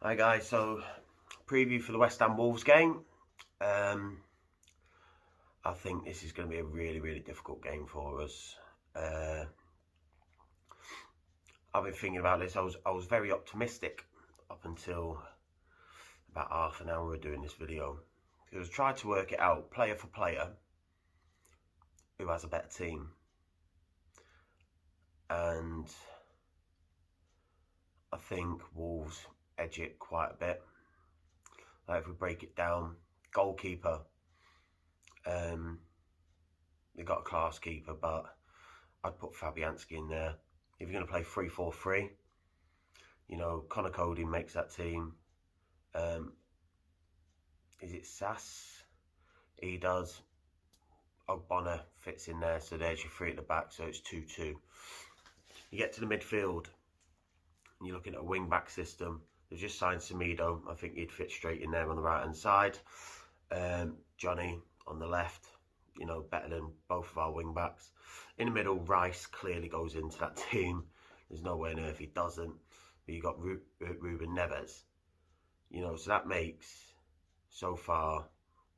Hi guys, so preview for the West Ham Wolves game. I think this is going to be a really difficult game for us. I've been thinking about this. I was very optimistic up until about half an hour of doing this video. Because I tried to work it out player for player who has a better team, and I think Wolves edge it quite a bit. Like if we break it down, goalkeeper. They've got a class keeper, but I'd put Fabianski in there. If you're going to play 3-4-3, you know, Conor Cody makes that team. Is it Sass? He does. Ogbonna fits in there, so there's your three at the back, so it's 2-2. You get to the midfield, and you're looking at a wing-back system. They've just signed Semedo. I think he'd fit straight in there on the right-hand side. Johnny on the left, you know, better than both of our wing-backs. In the middle, Rice clearly goes into that team. There's no way on earth he doesn't. But you've got Ruben Neves. You know, so that makes, so far,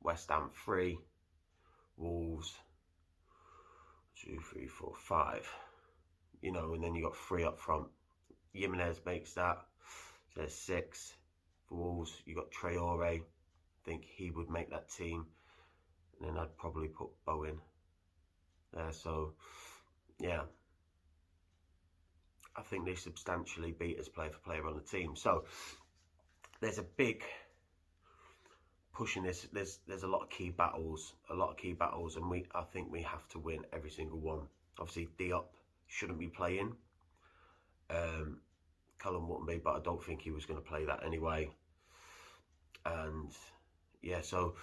West Ham 3, Wolves 2, 3, 4, 5. You know, and then you got 3 up front. Jimenez makes that. So there's 6 for Wolves. You got Traore. I think he would make that team. And then I'd probably put Bowen there. So, yeah. I think they substantially beat us player for player on the team. So, there's a big push in this. There's a lot of key battles, and I think we have to win every single one. Obviously, Diop shouldn't be playing. Cullen wouldn't be, but I don't think he was going to play that anyway. And yeah, so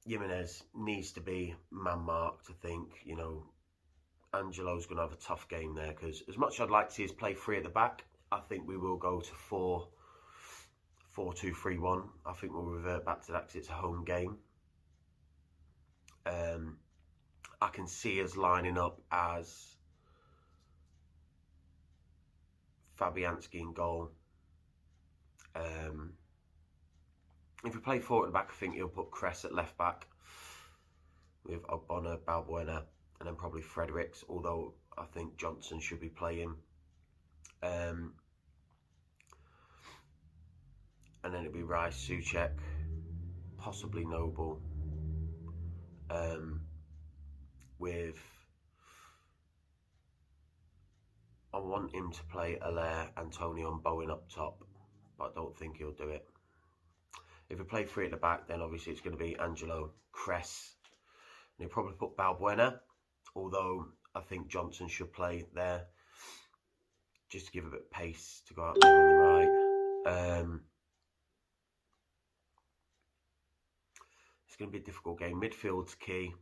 Jimenez needs to be man-marked, I think. You know, Angelo's going to have a tough game there, because as much as I'd like to see us play 3 at the back, I think we will go to 4-2-3-1. I think we'll revert back to that because it's a home game. I can see us lining up as Fabianski in goal. If we play 4 at the back, I think he'll put Cress at left back with Ogbonna, Balbuena, and then probably Fredericks, although I think Johnson should be playing. And then it'll be Rice, Souček, possibly Noble, with, I want him to play Allaire, Antonio and Bowen up top, but I don't think he'll do it. If we play 3 at the back, then obviously it's going to be Angelo, Cress, and he'll probably put Balbuena, although I think Johnson should play there, just to give a bit of pace to go out there on the right. It's going to be a difficult game. Midfield's key.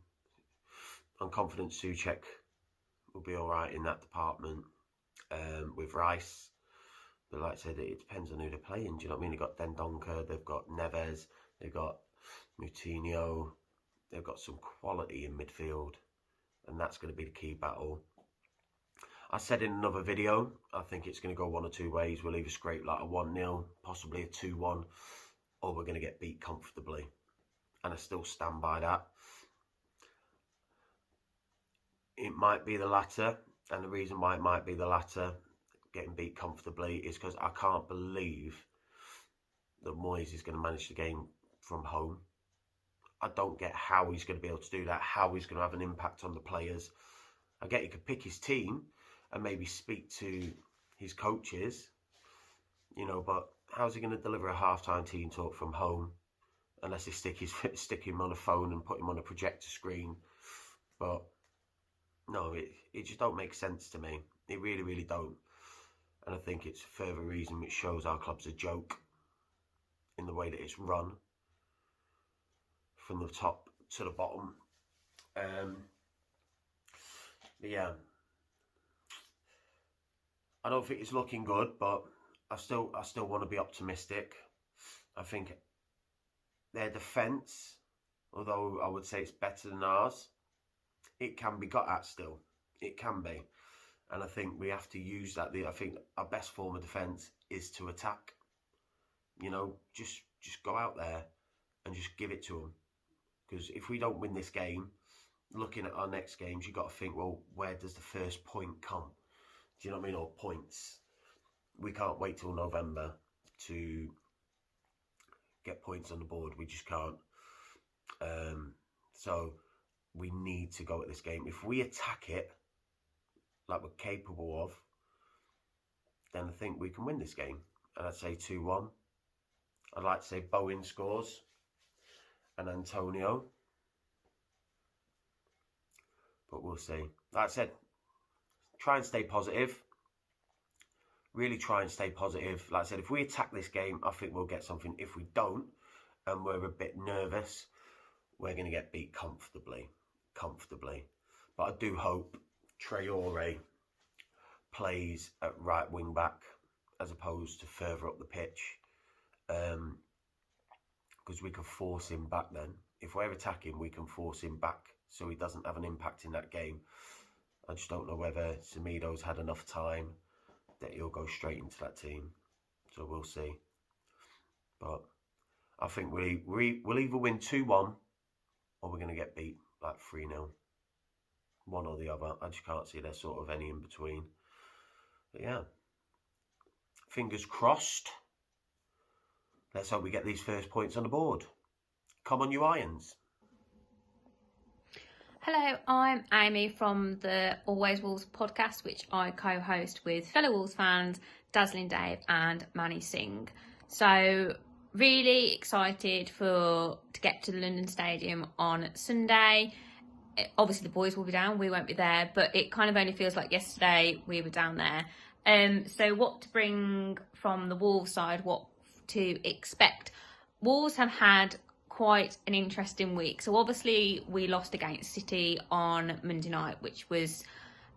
I'm confident Souček will be all right in that department with Rice. But like I said, it depends on who they're playing. Do you know what I mean? They've got Dendoncker, they've got Neves, they've got Moutinho. They've got some quality in midfield, and that's going to be the key battle. I said in another video, I think it's going to go one or two ways. We'll either scrape like a 1-0, possibly a 2-1, or we're going to get beat comfortably. And I still stand by that. It might be the latter, and the reason why it might be the latter, getting beat comfortably, is because I can't believe that Moyes is going to manage the game from home. I don't get how he's going to be able to do that, how he's going to have an impact on the players. I get he could pick his team and maybe speak to his coaches, you know, but how's he going to deliver a half-time team talk from home unless they stick him on a phone and put him on a projector screen? But no, it just don't make sense to me. It really don't. And I think it's a further reason which shows our club's a joke in the way that it's run from the top to the bottom. But yeah, I don't think it's looking good, but I still want to be optimistic. I think their defence, although I would say it's better than ours, it can be got at still. It can be. And I think we have to use that. I think our best form of defence is to attack. You know, just go out there and just give it to them. Because if we don't win this game, looking at our next games, you've got to think, well, where does the first point come? Do you know what I mean? Or points. We can't wait till November to get points on the board. We just can't. So we need to go at this game. If we attack it like we're capable of, then I think we can win this game. And I'd say 2-1. I'd like to say Bowen scores and Antonio. But we'll see. Like I said, try and stay positive. Really try and stay positive. Like I said, if we attack this game, I think we'll get something. If we don't, and we're a bit nervous, we're going to get beat comfortably. But I do hope Traore plays at right wing back as opposed to further up the pitch, because we can force him back then. If we're attacking, we can force him back so he doesn't have an impact in that game. I just don't know whether Semedo's had enough time that he'll go straight into that team. So we'll see. But I think we'll either win 2-1 or we're going to get beat like 3-0. One or the other. I just can't see there's sort of any in between. But yeah. Fingers crossed. Let's hope we get these first points on the board. Come on, you Irons. Hello, I'm Amy from the Always Wolves podcast, which I co-host with fellow Wolves fans Dazzling Dave and Manny Singh. So really excited to get to the London Stadium on Sunday. Obviously the boys will be down, we won't be there, but it kind of only feels like yesterday we were down there. So what to bring from the Wolves side, what to expect. Wolves have had quite an interesting week. So obviously we lost against City on Monday night, which was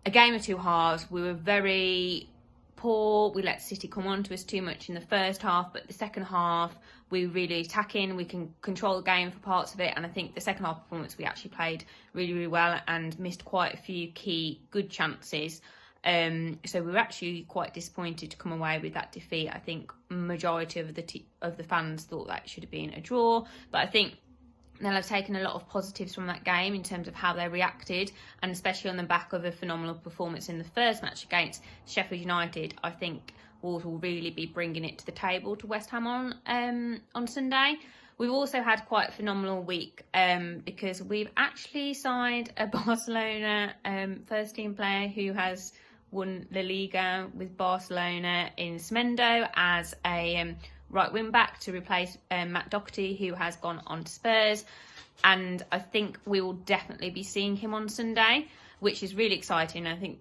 a game of two halves. We were very poor. We let City come on to us too much in the first half, but the second half we were really attacking. We can control the game for parts of it, and I think the second half performance we actually played really, really well and missed quite a few key good chances. So we were actually quite disappointed to come away with that defeat. I think majority of the fans thought that should have been a draw, but I think they'll have taken a lot of positives from that game in terms of how they reacted, and especially on the back of a phenomenal performance in the first match against Sheffield United. I think Wolves will really be bringing it to the table to West Ham on Sunday. We've also had quite a phenomenal week because we've actually signed a Barcelona first team player who has won La Liga with Barcelona in Semedo as a right wing back to replace Matt Doherty, who has gone on to Spurs. And I think we will definitely be seeing him on Sunday, which is really exciting. I think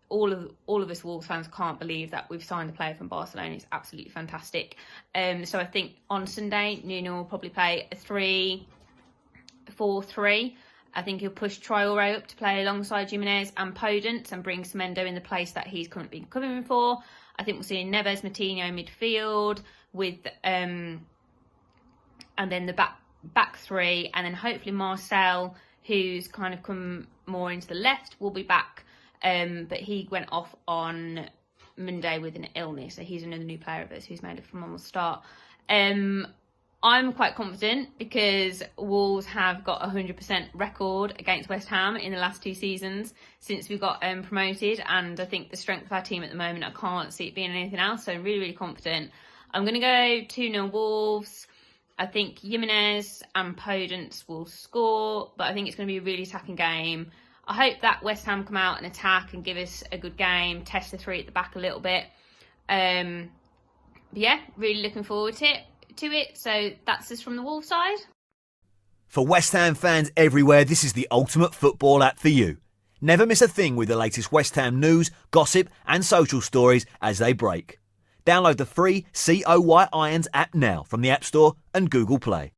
all of us Wolves fans can't believe that we've signed a player from Barcelona. It's absolutely fantastic. So I think on Sunday, Nuno will probably play a 3-4-3. I think he'll push Traore up to play alongside Jimenez and Podence and bring Semedo in the place that he's currently been covering for. I think we'll see Neves, Moutinho midfield with and then the back three, and then hopefully Marcel, who's kind of come more into the left, will be back. But he went off on Monday with an illness, so he's another new player of us who's made a phenomenal start. I'm quite confident because Wolves have got a 100% record against West Ham in the last two seasons since we got promoted, and I think the strength of our team at the moment, I can't see it being anything else, so I'm really, really confident. I'm going to go 2-0 Wolves. I think Jimenez and Podence will score, but I think it's going to be a really attacking game. I hope that West Ham come out and attack and give us a good game, test the three at the back a little bit. But yeah, really looking forward to it. So that's us from the Wolves side. For West Ham fans everywhere, this is the ultimate football app for you. Never miss a thing with the latest West Ham news, gossip and social stories as they break. Download the free COY Irons app now from the App Store and Google Play.